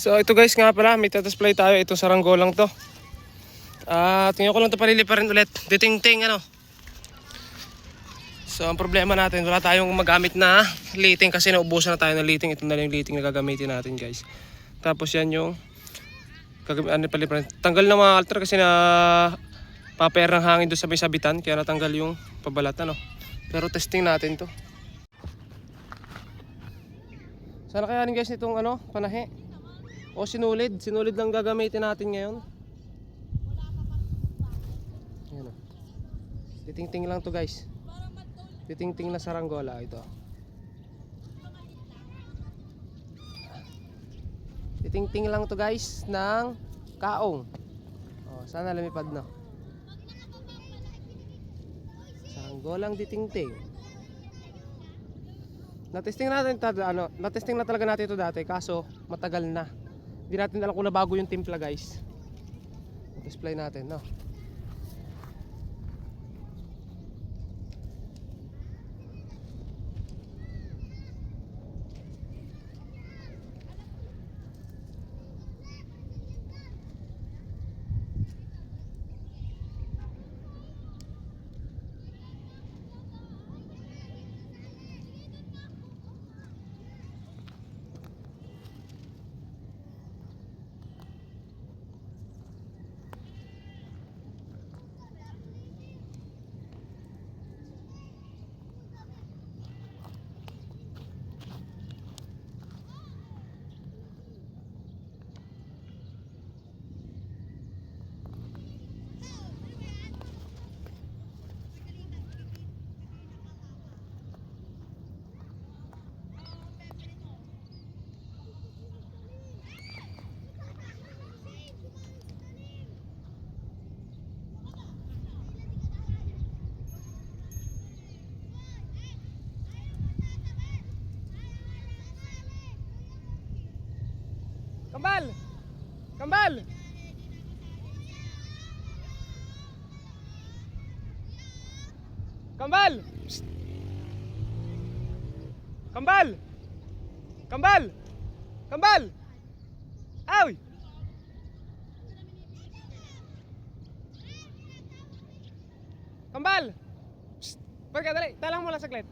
So ito guys nga pala, may tatasplay tayo. Itong saranggo lang to. Tingnan ko lang ito paliliparin ulit. Diting-ting ano. So ang problema natin, wala tayong magamit na lighting kasi naubusan na tayo ng lighting. Ito na lang yung lighting na gagamitin natin guys. Tapos yan yung paliparin. Tanggal ng mga altar kasi na paper ng hangin doon sa may sabitan. Kaya natanggal yung pabalat ano. Pero testing natin to. Sana kayanin guys itong ano, panahe. O sinulid lang gagamitin natin ngayon. Ayan o. Titing-ting lang to guys. Titing-ting na saranggola ito. Titing-ting lang to guys ng kaong. O, sana lumipad na. Saranggolang titing-ting. Natesting natin natesting na talaga natin ito dati kaso matagal na. Hindi natin alam kung nabago yung timpla guys. Display natin, no. Kambal! Kambal! Kambal! Psst. Kambal! Kambal! Kambal! Awi! Kambal! Psst. Pagka, dali. Talang mo lang saglit.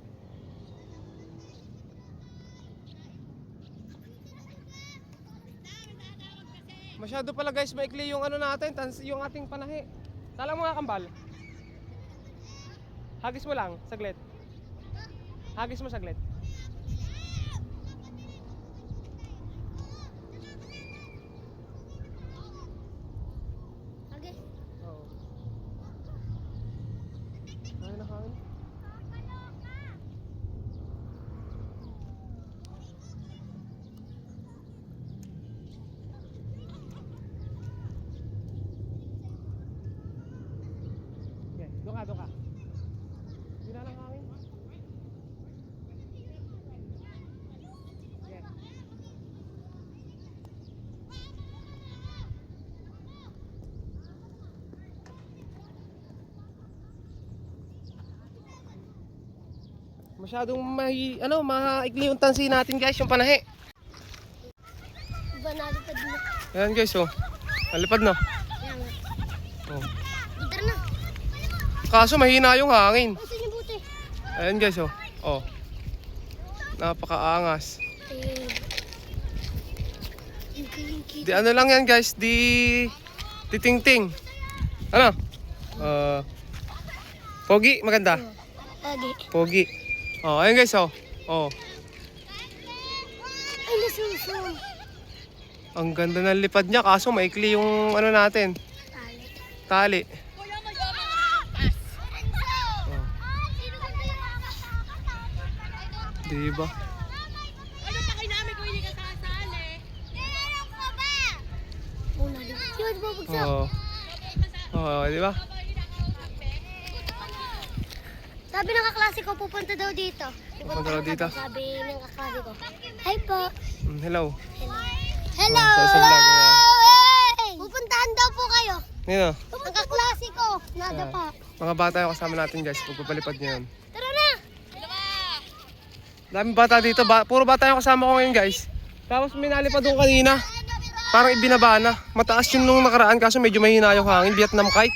Masyado pala guys, maikli yung ano natin, yung ating panahe. Talang mo nga kambal. Hagis mo lang, saglit. Hagis mo saglit. Hagis? Oo. Ay, nakangin. Doon ka. Hindi na lang hangin. Yeah. Masyadong maikli yung tansi natin guys, yung panahe. Iba nalipad na. Ayan guys, oh. Nalipad na. Yan nga. Oh. Tara na. Kaso mahina yung hangin. Ito yung buti. Ayan guys, oh. Oh. Napakaangas. Di ano lang yan guys, di ting-ting. Ano? Pogi, maganda. Agi. Pogi. Oh, ayan guys, oh. Oh. Ay, nasusum. Ang ganda ng lipad niya, kaso maikli yung ano natin. Tali. Diba? Ano pa kayo namin kung hindi ka sasali? Oh, nalipad. Yun, babagsak. Oo. Oo, diba? Sabi ng kaklase ko, pupunta daw dito. Pupunta daw dito? Sabi ng kaklase ko. Hi po. Hello. Hello. Sa vlog, Hey! Pupuntahan daw po kayo. Nino, Ang kaklase ko. Nada pa. mga bata yung kasama natin guys, pagpapalipad ngayon. Tara na. Daming bata dito, puro bata yung kasama ko ngayon guys. Tapos may nalipad doon kanina. parang ibinaba na. Mataas yun nung nakaraan kaso medyo mahina yung hangin. Vietnam kite.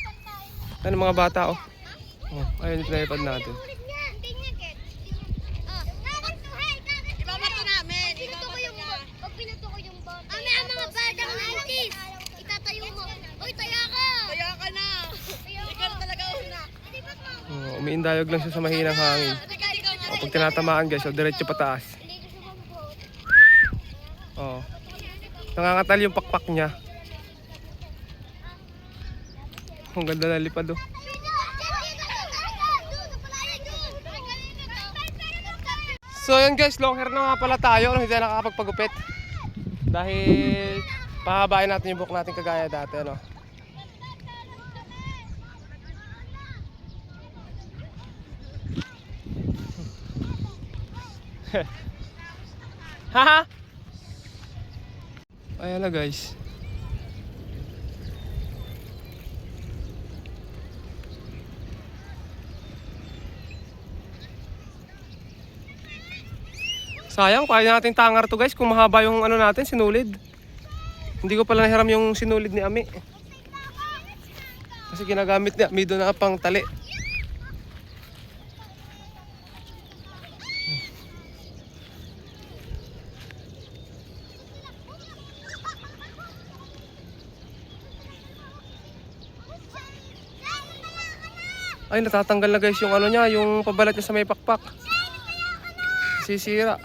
Ano mga bata oh. Ayun yung pinalipad natin. Ibabato namin. Pag pinato ko yung bote. Ang mga batang 90s. Itatayo mo. Uy, taya ka. Taya ka na. Ikaw na talaga una. Umiindayog lang siya sa mahinang hangin. Pag tinatamaan guys, diretso pataas. Nangangatal yung pakpak niya. Ang ganda na lipad oh. So yun guys, long hair na nga pala tayo. Hindi na nakakapagpagupit. Dahil pahabain natin yung buhok natin kagaya dati. Ano? Haha! Ayan na guys. Sayang, kaya natin tangar to guys kung mahaba yung ano natin, sinulid. Hindi ko pala nahiram yung sinulid ni Ami. Kasi ginagamit ni Ami doon na pang tali. Ay, natatanggal na guys yung ano niya, yung pabalat niya sa may pakpak. Sisira.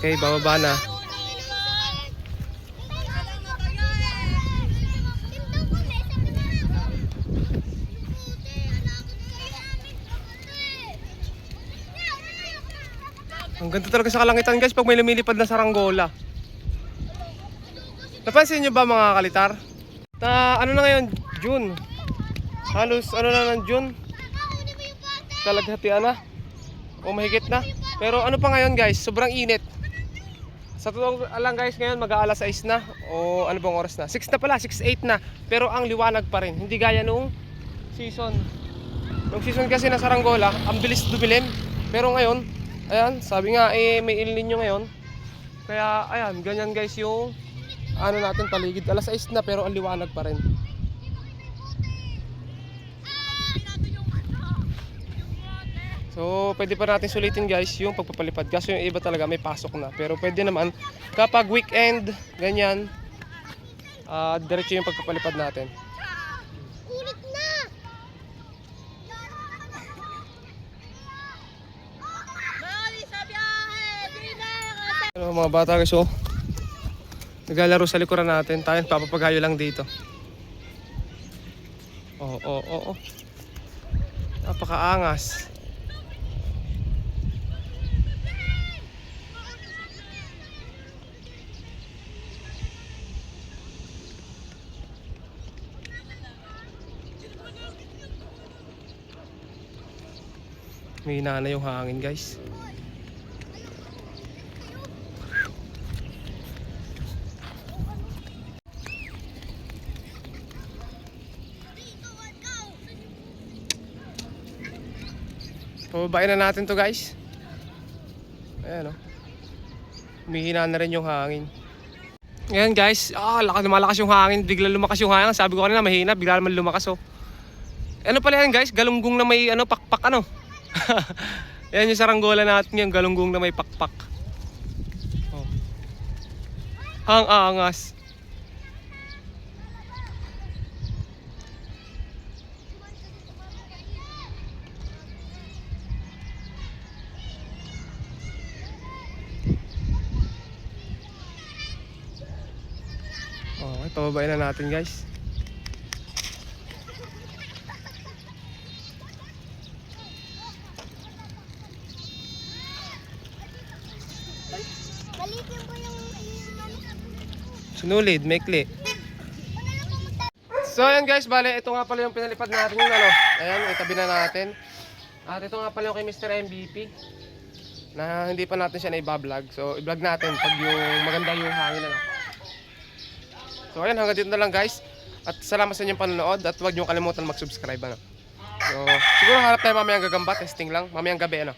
Okay, bababa na. Ang ganda talaga sa kalangitan guys pag may lumilipad na saranggola. Napansin nyo ba mga kalitar? Na ano na ngayon, June. Halos ano na ng June. Kalaghatian na. O mahigit na. Pero ano pa ngayon guys, sobrang init. Sa totoo lang guys, ngayon mag-aalas 6 na. O ano bang oras na? 6 na pala, 6-8 na. Pero ang liwanag pa rin. Hindi gaya nung season. Nung season kasi na saranggola, ang bilis dumilim. Pero ngayon, ayan, sabi nga may El Nino ngayon. Kaya ayan, ganyan guys yung ano natin paligid. Alas 6 na pero ang liwanag pa rin. So pwede pa natin sulitin guys yung pagpapalipad. Kaso yung iba talaga may pasok na. Pero pwede naman kapag weekend, ganyan, diretso yung pagpapalipad natin. Ulit na. Bali sa biyahe. Ano mga bata guys oh. Naglalaro sa likuran natin. Tayo papapaghayo lang dito. Oo. Napakaangas. May hina na yung hangin guys. Pababain na natin to guys. Ayan o. Humihina na rin yung hangin. Ayan guys. Malakas yung hangin. Bigla lumakas yung hangin. Sabi ko kanina mahina. Bigla naman lumakas oh. Ano pala yan guys? Galunggong na may ano, pakpak ano. Ayan yung saranggola natin yung galunggong na may pakpak. Oh. Hang-angas. Okay, pababain na natin guys. Balikin ko yung Sinulid, maikli. So ayan guys, bale ito nga pala yung pinalipad natin yung ano. Ayan, itabi na natin. At ito nga pala yung kay Mr. MVP. na hindi pa natin siya na-vlog. So i-vlog natin pag yung maganda yung hangin na. So ayan, hanggang dito na lang guys. At salamat sa inyong panonood at huwag niyo kalimutan mag-subscribe ano. So siguro harap tayo mamayang gagamba, testing lang, mamayang gabi ano.